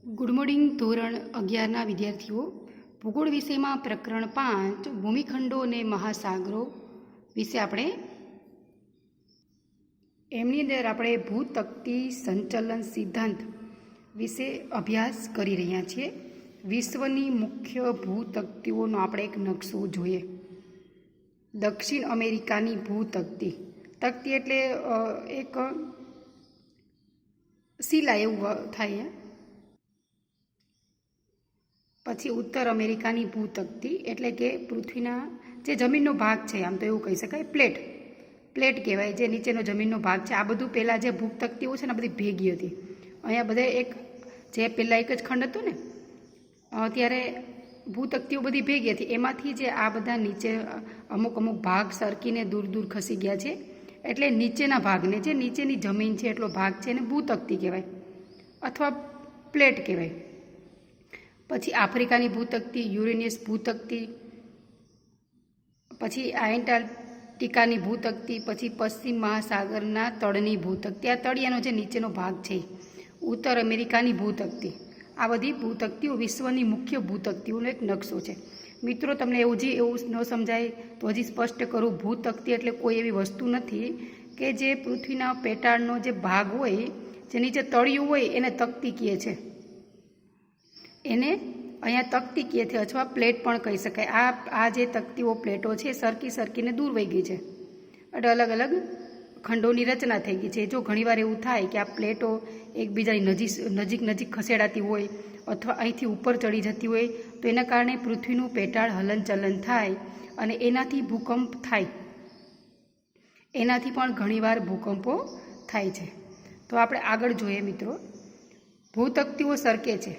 Good morning. ધોરણ 11ના વિદ્યાર્થીઓ, ભૂગોળ વિષયમાં પ્રકરણ 5 ભૂમિખંડો અને મહાસાગરો વિશે એમની અંદર આપણે ભૂતકતી સંચલન સિદ્ધાંત વિશે અભ્યાસ કરી રહ્યા છીએ. વિશ્વની મુખ્ય ભૂતકતીઓનો આપણે એક નકશો જોઈએ. દક્ષિણ અમેરિકાની ભૂતકતી. તકતી એટલે એક શિલા એવું થાય. પછી ઉત્તર અમેરિકાની ભૂતકતી એટલે કે પૃથ્વીના જે જમીનનો ભાગ છે, આમ તો એવું કહી શકાય, પ્લેટ કહેવાય, જે નીચેનો જમીનનો ભાગ છે. આ બધું પહેલાં જે ભૂતકતીઓ છે ને બધી ભેગી હતી. અહીંયા બધા જે પહેલાં એક જ ખંડ હતો ને, ત્યારે ભૂતકતીઓ બધી ભેગી હતી. એમાંથી જે આ બધા નીચે અમુક ભાગ સરકીને દૂર દૂર ખસી ગયા છે, એટલે નીચેના ભાગને, જે નીચેની જમીન છે એટલો ભાગ છે એને ભૂતકતી કહેવાય અથવા પ્લેટ કહેવાય. પછી આફ્રિકાની ભૂતકતી, યુરેનિયસ ભૂતકતી, પછી એન્ટાર્કટિકાની ભૂતકતી, પછી પશ્ચિમ મહાસાગરના તળની ભૂતકતી, આ તળિયાનો જે નીચેનો ભાગ છે. ઉત્તર અમેરિકાની ભૂતકતી. આ બધી ભૂતકતીઓ વિશ્વની મુખ્ય ભૂતકતીઓનો એક નકશો છે. મિત્રો, તમને એવું ન સમજાય તો હજી સ્પષ્ટ કરું. ભૂતકતી એટલે કોઈ એવી વસ્તુ નથી કે જે પૃથ્વીના પેટાળનો જે ભાગ હોય, જે નીચે તળિયું હોય, એને તકતી કહે છે. એને અહીંયા તકતી કહે છે અથવા પ્લેટ પણ કહી શકાય. આ જે તકતીઓ, પ્લેટો છે, સરકીને દૂર વહી ગઈ છે. એટલે અલગ અલગ ખંડોની રચના થઈ ગઈ છે. જો ઘણીવાર એવું થાય કે આ પ્લેટો એકબીજાની નજીક ખસેડાતી હોય અથવા અહીંથી ઉપર ચડી જતી હોય, તો એના કારણે પૃથ્વીનું પેટાળ હલનચલન થાય અને એનાથી ભૂકંપ થાય. એનાથી પણ ઘણીવાર ભૂકંપો થાય છે. તો આપણે આગળ જોઈએ મિત્રો. ભૂતકતીઓ સરકે છે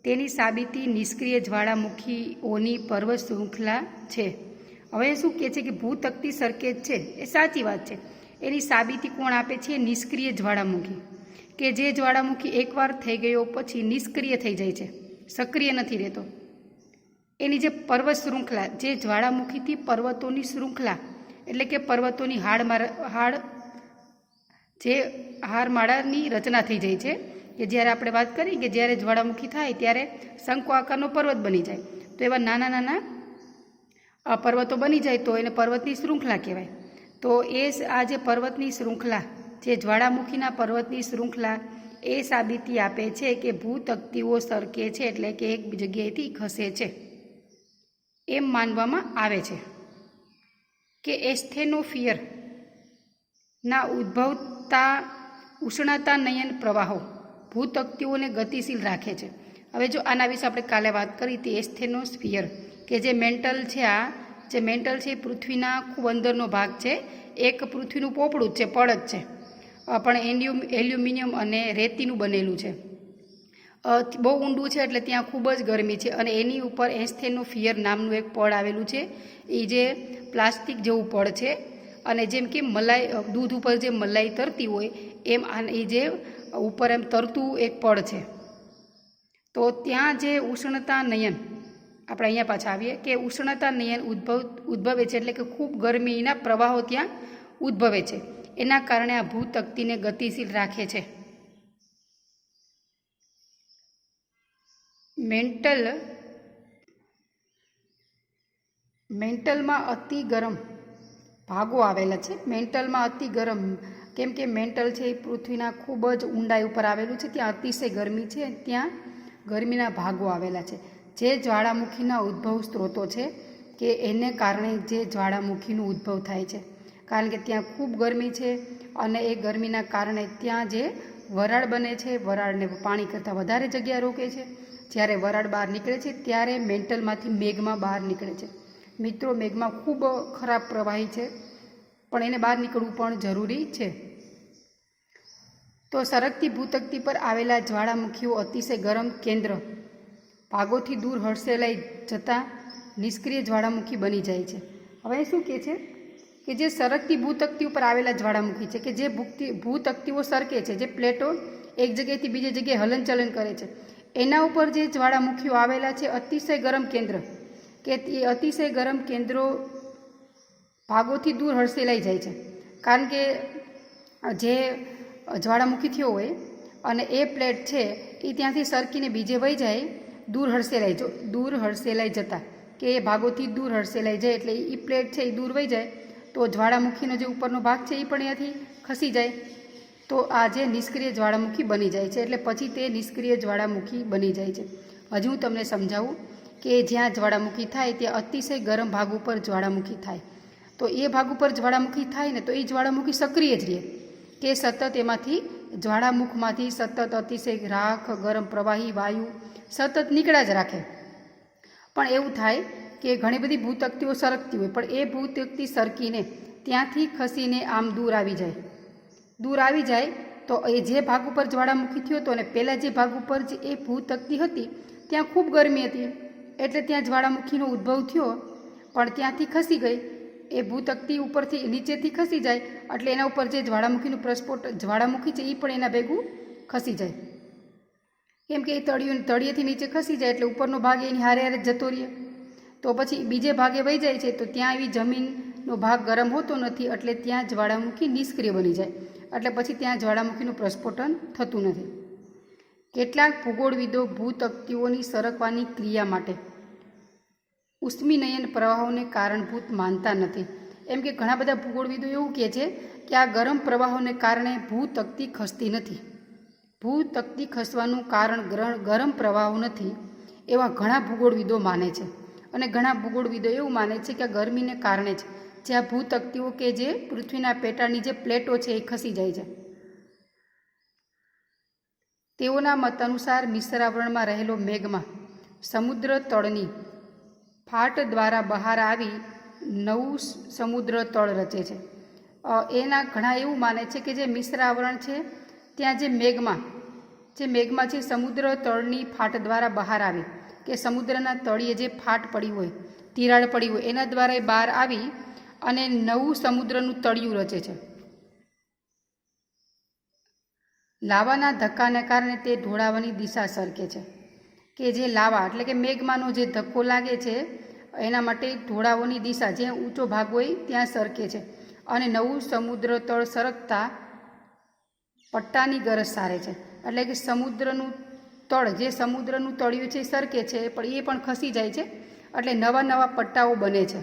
તેની સાબિતી નિષ્ક્રિય જ્વાળામુખીઓની પર્વત શૃંખલા છે. હવે શું કહે છે કે ભૂતકતી સરકે જ છે, એ સાચી વાત છે. એની સાબિતી કોણ આપે છે? નિષ્ક્રિય જ્વાળામુખી, કે જે જ્વાળામુખી એકવાર થઈ ગયો પછી નિષ્ક્રિય થઈ જાય છે, સક્રિય નથી રહેતો. એની જે પર્વત શૃંખલા, જે જ્વાળામુખીથી પર્વતોની શૃંખલા એટલે કે પર્વતોની હારમાળાની રચના થઈ જાય છે. કે જ્યારે આપણે વાત કરી કે જ્યારે જ્વાળામુખી થાય ત્યારે શંકુ આકારનો પર્વત બની જાય, તો એવા નાના નાના પર્વતો બની જાય તો એને પર્વતની શૃંખલા કહેવાય. તો આ જે પર્વતની શૃંખલા, જે જ્વાળામુખીના પર્વતની શૃંખલા, એ સાબિતી આપે છે કે ભૂતકતીઓ સરકે છે, એટલે કે એક જગ્યાએથી ખસે છે. એમ માનવામાં આવે છે કે એસ્થેનોફિયર ના ઉદ્ભવતા ઉષ્ણતાનયન પ્રવાહો ભૂતકતીઓને ગતિશીલ રાખે છે. હવે જો આના વિશે આપણે કાલે વાત કરી હતી, એસ્થેનોસ્ફિયર, કે જે મેન્ટલ છે એ પૃથ્વીના ખૂબ અંદરનો ભાગ છે. એક પૃથ્વીનું પોપડું જ છે, પડ જ છે, પણ એલ્યુમિનિયમ અને રેતીનું બનેલું છે. બહુ ઊંડું છે એટલે ત્યાં ખૂબ જ ગરમી છે, અને એની ઉપર એસ્થેનોફિયર નામનું એક પડ આવેલું છે. એ જે પ્લાસ્ટિક જેવું પડ છે, અને જેમ કે દૂધ ઉપર જે મલાઈ તરતી હોય એમ એ જે ઉપર એમ તરતું એક પડ છે. તો ત્યાં જે ઉષ્ણતાનયન, આપણે અહીંયા પાછા આવીએ કે ઉષ્ણતાનયન ઉદ્ભવે છે, એટલે કે ખૂબ ગરમીના પ્રવાહો ત્યાં ઉદ્ભવે છે. એના કારણે આ ભૂતકતીને ગતિશીલ રાખે છે. મેન્ટલમાં અતિ ગરમ ભાગો આવેલા છે. મેન્ટલમાં અતિ ગરમ, કેમ કે મેન્ટલ છે એ પૃથ્વીના ખૂબ જ ઊંડાઈ ઉપર આવેલું છે. ત્યાં અતિશય ગરમી છે, ત્યાં ગરમીના ભાગો આવેલા છે. જે જ્વાળામુખીના ઉદ્ભવ સ્ત્રોતો છે, કે એને કારણે જે જ્વાળામુખીનું ઉદ્ભવ થાય છે, કારણ કે ત્યાં ખૂબ ગરમી છે, અને એ ગરમીના કારણે ત્યાં જે વરાળ બને છે, વરાળને પાણી કરતાં વધારે જગ્યા રોકે છે. જ્યારે વરાળ બહાર નીકળે છે ત્યારે મેન્ટલમાંથી મેઘમાં બહાર નીકળે છે. મિત્રો, મેઘમાં ખૂબ ખરાબ પ્રવાહી છે, પણ એને બહાર નીકળવું પણ જરૂરી છે. તો સરકતી ભૂતકતી પર આવેલા જ્વાળામુખીઓ અતિશય ગરમ કેન્દ્ર ભાગોથી દૂર હડસેલાઈ જતાં નિષ્ક્રિય જ્વાળામુખી બની જાય છે. હવે શું કહે છે કે જે સરકતી ભૂતકતી ઉપર આવેલા જ્વાળામુખી છે, કે જે ભૂતકતીઓ સરકે છે, જે પ્લેટો એક જગ્યાએથી બીજી જગ્યાએ હલનચલન કરે છે, એના ઉપર જે જ્વાળામુખીઓ આવેલા છે અતિશય ગરમ કેન્દ્ર, કે એ અતિશય ગરમ કેન્દ્રો ભાગોથી દૂર હડસેલાઈ જાય છે. કારણ કે જે જ્વાળામુખી થયો હોય અને એ પ્લેટ છે એ ત્યાંથી સરકીને બીજે વહી જાય, દૂર હડસેલાઈ જતા કે એ ભાગોથી દૂર હડસેલાઈ જાય, એટલે એ પ્લેટ છે એ દૂર વહી જાય તો જ્વાળામુખીનો જે ઉપરનો ભાગ છે એ પણ ત્યાંથી ખસી જાય, તો આ જે નિષ્ક્રિય જ્વાળામુખી બની જાય છે. એટલે પછી તે નિષ્ક્રિય જ્વાળામુખી બની જાય છે. હજુ હું તમને સમજાવું કે જ્યાં જ્વાળામુખી થાય ત્યાં અતિશય ગરમ ભાગ ઉપર જ્વાળામુખી થાય, તો એ ભાગ ઉપર જ્વાળામુખી થાય ને તો એ જ્વાળામુખી સક્રિય જ રહે, કે સતત એમાંથી જ્વાળામુખમાંથી સતત અતિશય રાખ ગરમ પ્રવાહી વાયુ સતત નીકળ્યા જ રાખે. પણ એવું થાય કે ઘણી બધી ભૂતકતીઓ સરકતી હોય, પણ એ ભૂતકતી સરકીને ત્યાંથી ખસીને આમ દૂર આવી જાય તો એ જે ભાગ ઉપર જ્વાળામુખી થયો હતો અને પહેલાં જે ભાગ ઉપર જે એ ભૂતકતી હતી ત્યાં ખૂબ ગરમી હતી, એટલે ત્યાં જ્વાળામુખીનો ઉદ્ભવ થયો, પણ ત્યાંથી ખસી ગઈ. એ ભૂતકતી ઉપરથી નીચેથી ખસી જાય એટલે એના ઉપર જે જ્વાળામુખીનું પ્રસ્ફોટ જ્વાળામુખી છે એ પણ એના ભેગું ખસી જાય, કેમ કે એ તળિયેથી નીચે ખસી જાય એટલે ઉપરનો ભાગ એની હારે હારે જતો રહે. તો પછી બીજે ભાગે વહી જાય છે તો ત્યાં એવી જમીનનો ભાગ ગરમ હોતો નથી, એટલે ત્યાં જ્વાળામુખી નિષ્ક્રિય બની જાય, એટલે પછી ત્યાં જ્વાળામુખીનું પ્રસ્ફોટન થતું નથી. કેટલાક ભૂગોળવિદો ભૂતકતીઓની સરકવાની ક્રિયા માટે ઉષ્મીનયન પ્રવાહોને કારણભૂત માનતા નથી. એમ કે ઘણા બધા ભૂગોળવિદો એવું કહે છે કે આ ગરમ પ્રવાહોને કારણે ભૂતકતી ખસતી નથી, ભૂતકતી ખસવાનું કારણ ગરમ પ્રવાહો નથી, એવા ઘણા ભૂગોળવિદો માને છે. અને ઘણા ભૂગોળવિદો એવું માને છે કે આ ગરમીને કારણે જ જે આ ભૂતકતીઓ કે જે પૃથ્વીના પેટાળની જે પ્લેટો છે એ ખસી જાય છે. તેઓના મત અનુસાર મિશ્રાવરણમાં રહેલો મેઘમાં સમુદ્ર તળની ફાટ દ્વારા બહાર આવી નવું સમુદ્ર તળ રચે છે. એના ઘણા એવું માને છે કે જે મિશ્રાવરણ છે ત્યાં જે મેઘમાં છે સમુદ્ર તળની ફાટ દ્વારા બહાર આવી, કે સમુદ્રના તળિયે જે ફાટ પડી હોય તિરાડ પડી હોય એના દ્વારા એ બહાર આવી અને નવું સમુદ્રનું તળિયું રચે છે. લાવાના ધક્કાને કારણે તે ઢોળાવવાની દિશા સરકે છે, કે જે લાવા એટલે કે મેઘમાંનો જે ધક્કો લાગે છે એના માટે ઢોળાવોની દિશા જે ઊંચો ભાગ હોય ત્યાં સરકે છે, અને નવું સમુદ્ર તળ સરકતા પટ્ટાની ગરજ સારે છે. એટલે કે સમુદ્રનું તળ જે સમુદ્રનું તળિયું છે સરકે છે પણ એ પણ ખસી જાય છે, એટલે નવા નવા પટ્ટાઓ બને છે.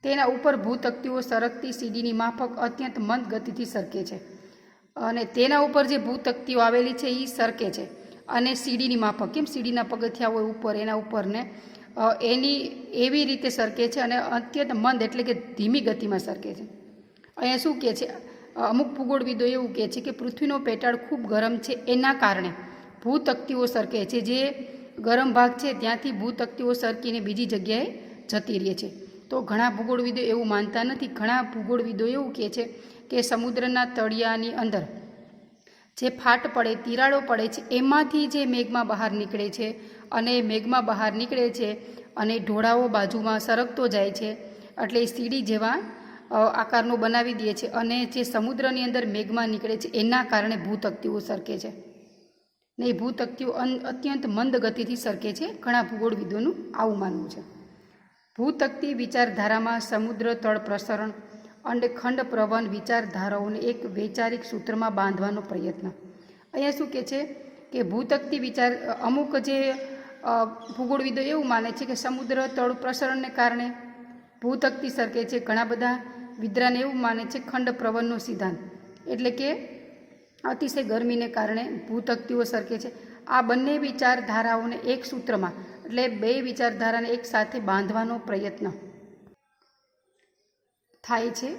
તેના ઉપર ભૂતકતીઓ સરકતી સીડીની માફક અત્યંત મંદ ગતિથી સરકે છે, અને તેના ઉપર જે ભૂતકતીઓ આવેલી છે એ સરકે છે અને સીડીની માફક, કેમ સીડીના પગથિયા હોય ઉપર એના ઉપરને એની એવી રીતે સરકે છે અને અત્યંત મંદ એટલે કે ધીમી ગતિમાં સરકે છે. અહીંયા શું કહે છે, અમુક ભૂગોળવિદો એવું કહે છે કે પૃથ્વીનો પેટાળ ખૂબ ગરમ છે એના કારણે ભૂતકતીઓ સરકે છે, જે ગરમ ભાગ છે ત્યાંથી ભૂતકતીઓ સરકીને બીજી જગ્યાએ જતી રહે છે. તો ઘણા ભૂગોળવિદો એવું માનતા નથી. ઘણા ભૂગોળવિદો એવું કહે છે કે સમુદ્રના તળિયાની અંદર જે ફાટ પડે તિરાડો પડે છે એમાંથી જે મેઘમાં બહાર નીકળે છે, અને મેઘમાં બહાર નીકળે છે અને ઢોળાવો બાજુમાં સરકતો જાય છે, એટલે સીડી જેવા આકારનો બનાવી દે છે, અને જે સમુદ્રની અંદર મેઘમાં નીકળે છે એના કારણે ભૂતકતીઓ સરકે છે. ને એ ભૂતકતીઓ અત્યંત મંદ ગતિથી સરકે છે. ઘણા ભૂગોળવિદોનું આવું માનવું છે. ભૂતકતી વિચારધારામાં સમુદ્ર તળ પ્રસરણ અને ખંડ પ્રવહન વિચારધારાઓને એક વૈચારિક સૂત્રમાં બાંધવાનો પ્રયત્ન. અહીંયા શું કહે છે કે ભૂતકતી વિચાર અમુક જે ભૂગોળવિદો એવું માને છે કે સમુદ્ર તળ પ્રસરણને કારણે ભૂતકતી સરકે છે. ઘણા બધા વિદ્રાને એવું માને છે ખંડ પ્રવહનનો સિદ્ધાંત, એટલે કે અતિશય ગરમીને કારણે ભૂતકતીઓ સરકે છે. આ બંને વિચારધારાઓને એક સૂત્રમાં એટલે બે વિચારધારાને એક સાથે બાંધવાનો પ્રયત્ન થાય છે.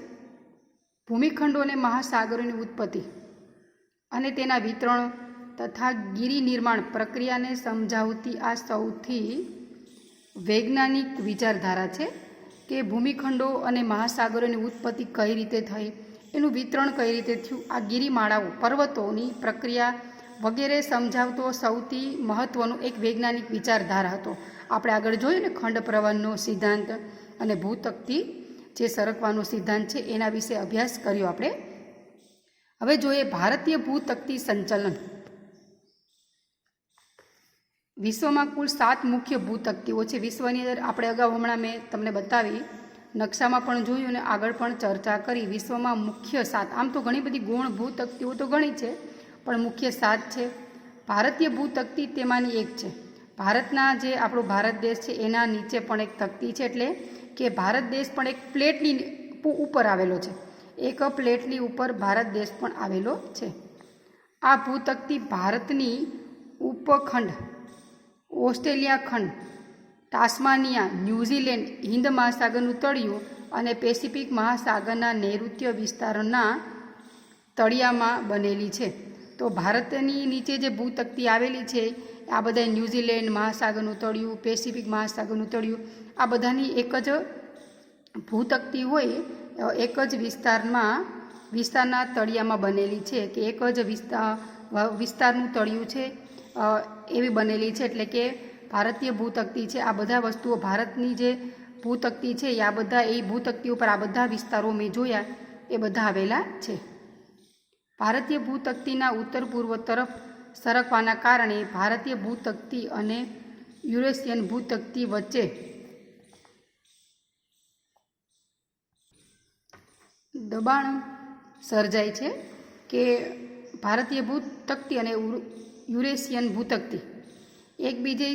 ભૂમિખંડો અને મહાસાગરોની ઉત્પત્તિ અને તેના વિતરણ તથા ગિરિ નિર્માણ પ્રક્રિયાને સમજાવતી આ સૌથી વૈજ્ઞાનિક વિચારધારા છે કે ભૂમિખંડો અને મહાસાગરોની ઉત્પત્તિ કઈ રીતે થઈ, એનું વિતરણ કઈ રીતે થયું, આ ગિરિમાળાઓ પર્વતોની પ્રક્રિયા વગેરે સમજાવતો સૌથી મહત્ત્વનો એક વૈજ્ઞાનિક વિચારધારા હતો. આપણે આગળ જોયું ને ખંડ પ્રવહનનો સિદ્ધાંત અને ભૂતકતી જે સરકવાનો સિદ્ધાંત છે એના વિશે અભ્યાસ કર્યો આપણે. હવે જોઈએ ભારતીય ભૂતકતી સંચલન. વિશ્વમાં કુલ 7 મુખ્ય ભૂતકતીઓ છે. વિશ્વની અંદર આપણે અગાઉ હમણાં મેં તમને બતાવી, નકશામાં પણ જોયું અને આગળ પણ ચર્ચા કરી. વિશ્વમાં મુખ્ય 7, આમ તો ઘણી બધી ગૌણ ભૂતકતીઓ તો ઘણી છે, પણ મુખ્ય 7 છે. ભારતીય ભૂતકતી તેમાંની એક છે. ભારતના જે આપણો ભારત દેશ છે એના નીચે પણ એક તકતી છે, એટલે કે ભારત દેશ પણ એક પ્લેટની ઉપર આવેલો છે. એક પ્લેટની ઉપર ભારત દેશ પણ આવેલો છે. આ ભૂતકતી ભારતની ઉપખંડ, ઓસ્ટ્રેલિયા ખંડ, ટાસ્માનિયા, ન્યૂઝીલેન્ડ, હિન્દ મહાસાગરનું તળિયું અને પેસિફિક મહાસાગરના નૈઋત્ય વિસ્તારના તળિયામાં બનેલી છે. તો ભારતની નીચે જે ભૂતકતી આવેલી છે આ બધા ન્યૂઝીલેન્ડ મહાસાગરનું તળિયું, પેસિફિક મહાસાગરનું તળિયું, આ બધાની એક જ ભૂતકતી હોય, એક જ વિસ્તારના તળિયામાં બનેલી છે, કે એક જ વિસ્તારનું તળિયું છે એવી બનેલી છે. એટલે કે ભારતીય ભૂતકતી છે. આ બધા વસ્તુઓ ભારતની જે ભૂતકતી છે એ આ બધા એ ભૂતકતી ઉપર આ બધા વિસ્તારો મેં જોયા એ બધા આવેલા છે. ભારતીય ભૂતકતીના ઉત્તર પૂર્વ તરફ સરકવાના કારણે ભારતીય ભૂતકતી અને યુરેશિયન ભૂતકતી વચ્ચે દબાણ સર્જાય છે, કે ભારતીય ભૂતકતી અને યુરેશિયન ભૂતકતી એકબીજે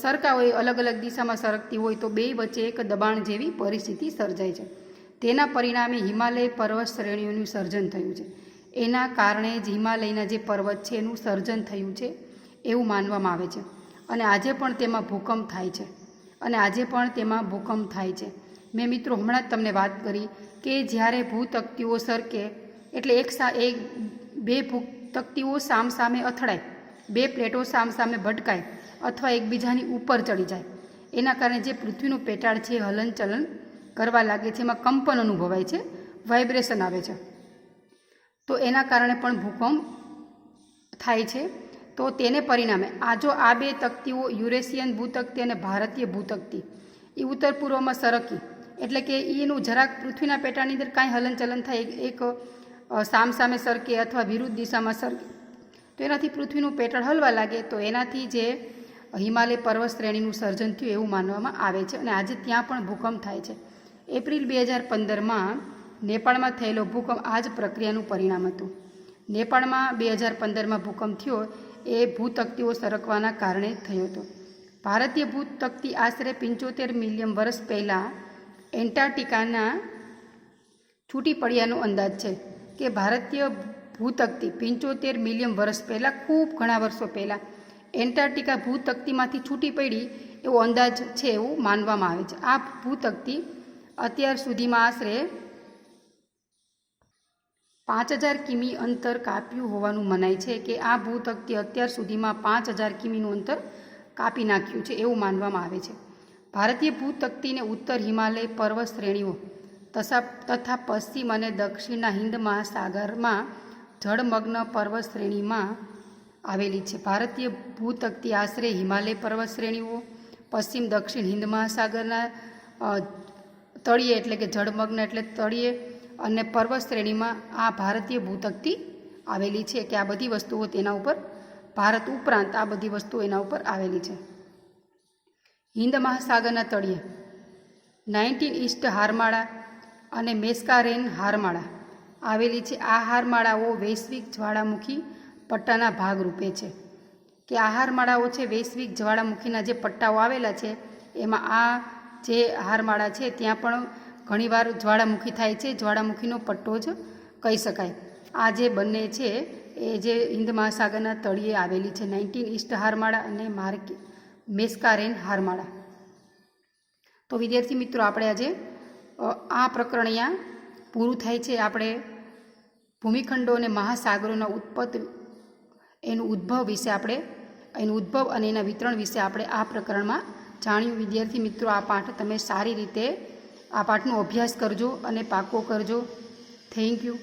સરખા હોય, અલગ અલગ દિશામાં સરકતી હોય તો બે વચ્ચે એક દબાણ જેવી પરિસ્થિતિ સર્જાય છે. તેના પરિણામે હિમાલય પર્વત શ્રેણીઓનું સર્જન થયું છે. એના કારણે જ હિમાલયના જે પર્વત છે એનું સર્જન થયું છે એવું માનવામાં આવે છે. અને આજે પણ તેમાં ભૂકંપ થાય છે. મેં મિત્રો હમણાં જ તમને વાત કરી કે જ્યારે ભૂતકતીઓ સરકે એટલે બે ભૂતકતીઓ સામસામે અથડાય, બે પ્લેટો સામસામે ભટકાય અથવા એકબીજાની ઉપર ચડી જાય, એના કારણે જે પૃથ્વીનું પેટાળ છે હલનચલન કરવા લાગે છે, એમાં કંપન અનુભવાય છે, વાઇબ્રેશન આવે છે. તો એના કારણે પણ ભૂકંપ થાય છે. તો તેને પરિણામે આ બે તકતીઓ, યુરેશિયન ભૂતકતી અને ભારતીય ભૂતકતી, એ ઉત્તર પૂર્વમાં સરકી, એટલે કે એનું જરાક પૃથ્વીના પેટાળની અંદર કાંઈ હલનચલન થાય, એક સામસામે સરકે અથવા વિરુદ્ધ દિશામાં સરકે, તો એનાથી પૃથ્વીનું પેટાળ હલવા લાગે, તો એનાથી જે હિમાલય પર્વત શ્રેણીનું સર્જન થયું એવું માનવામાં આવે છે. અને આજે ત્યાં પણ ભૂકંપ થાય છે. એપ્રિલ 2015માં નેપાળમાં થયેલો ભૂકંપ આ જ પ્રક્રિયાનું પરિણામ હતું. નેપાળમાં 2015માં ભૂકંપ થયો એ ભૂતકતીઓ સરકવાના કારણે થયો હતો. ભારતીય ભૂતકતી આશરે 75 મિલિયન વર્ષ પહેલાં એન્ટાર્કટિકાના છૂટી પડ્યાનો અંદાજ છે, કે ભારતીય ભૂતકતી 75 મિલિયન વર્ષ પહેલાં, ખૂબ ઘણા વર્ષો પહેલાં એન્ટાર્કટિકા ભૂતકતીમાંથી છૂટી પડી એવો અંદાજ છે એવું માનવામાં આવે છે. આ ભૂતકતી અત્યાર સુધીમાં આશરે 5000 કિમી અંતર કાપ્યું હોવાનું મનાય છે, કે આ ભૂતકતી અત્યાર સુધીમાં 5000 કિમીનું અંતર કાપી નાખ્યું છે એવું માનવામાં આવે છે. ભારતીય ભૂતકતીને ઉત્તર હિમાલય પર્વત શ્રેણીઓ તથા પશ્ચિમ અને દક્ષિણના હિન્દ મહાસાગરમાં જળમગ્ન પર્વત શ્રેણીમાં આવેલી છે. ભારતીય ભૂતકતી આશરે હિમાલય પર્વત શ્રેણીઓ, પશ્ચિમ દક્ષિણ હિન્દ મહાસાગરના તળિયે એટલે કે જળમગ્ન એટલે તળિયે અને પર્વત શ્રેણીમાં આ ભારતીય ભૂતકતી આવેલી છે, કે આ બધી વસ્તુઓ તેના ઉપર, ભારત ઉપરાંત આ બધી વસ્તુઓ એના ઉપર આવેલી છે. હિન્દ મહાસાગરના તળિયે 19 ઈસ્ટ હારમાળા અને મેસ્કારેન હારમાળા આવેલી છે. આ હારમાળાઓ વૈશ્વિક જ્વાળામુખી પટ્ટાના ભાગરૂપે છે, કે આ હારમાળાઓ છે વૈશ્વિક જ્વાળામુખીના જે પટ્ટાઓ આવેલા છે એમાં આ જે હારમાળા છે ત્યાં પણ ઘણીવાર જ્વાળામુખી થાય છે, જ્વાળામુખીનો પટ્ટો જ કહી શકાય. આ જે બંને છે એ જે હિન્દ મહાસાગરના તળિયે આવેલી છે, 19 ઈસ્ટ હારમાળા અને મેસ્કારેન હારમાળા. તો વિદ્યાર્થી મિત્રો, આપણે આજે આ પ્રકરણ અહીંયા પૂરું થાય છે. આપણે ભૂમિખંડો અને મહાસાગરોના એનું ઉદ્ભવ અને એના વિતરણ વિશે આપણે આ પ્રકરણમાં જાણ્યું. વિદ્યાર્થી મિત્રો, આ પાઠ તમે સારી રીતે આ પાઠનો અભ્યાસ કરજો અને પાકો કરજો. Thank you.